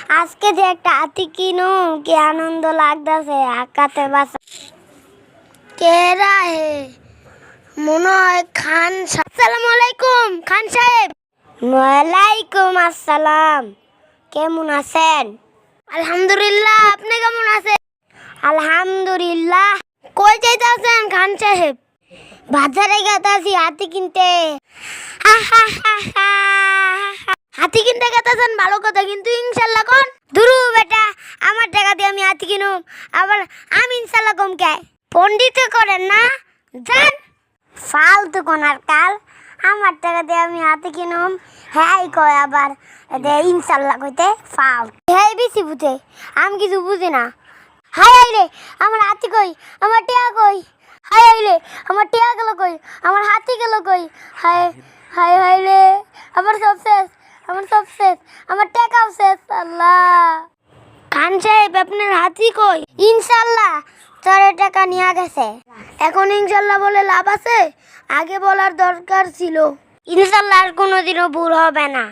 আজকে যে একটা হাতি কিনো কি আনন্দ লাগতেছে আকাতে বাসা কেরা হে মনে হয় খান। আসসালামু আলাইকুম খান সাহেব। ওয়ালাইকুম আসসালাম। কেমন আছেন? আলহামদুলিল্লাহ, আপনি কেমন আছেন? আলহামদুলিল্লাহ। কই যাইতাছেন খান সাহেব? বাজারে গেতাছি হাতি কিনতে। হাতি কিনতে গেতাছেন ভালো কথা, কিন্তু ইনশাল্লাহ কোন দুরু বেটা, আমার টাকা দিয়ে আমি হাতি কিনুম, আবার আমি ইনশাল্লাহ কম কে পণ্ডিত করেন না জান ফালতু কোনার কাল। আমার টাকা দিয়ে আমি হাতি কিনুম, হ্যাঁ কয় আবার ইনশাল্লাহ কইতে ফাল। হ্যাঁ বেশি বুঝে, আমি কিছু বুঝি না। হাই আইলে আমার হাতি কই, আমার টিয়া কই? হাই আইলে আমার টিয়া গেল কই, আমার হাতি গেল কই? হাই হাই হাইলে আমার সব শেষ, আমার সব শেষ, আমার টাকাও শেষ। আল্লাহ খান সাহেব আপনার হাতি কই? ইনশাল্লাহ তোর টাকা নিয়ে গেছে। এখন ইনশাল্লাহ বলে লাভ আছে? আগে বলার দরকার ছিল। ইনশাল্লাহ আর কোনোদিনও ভুল হবে না।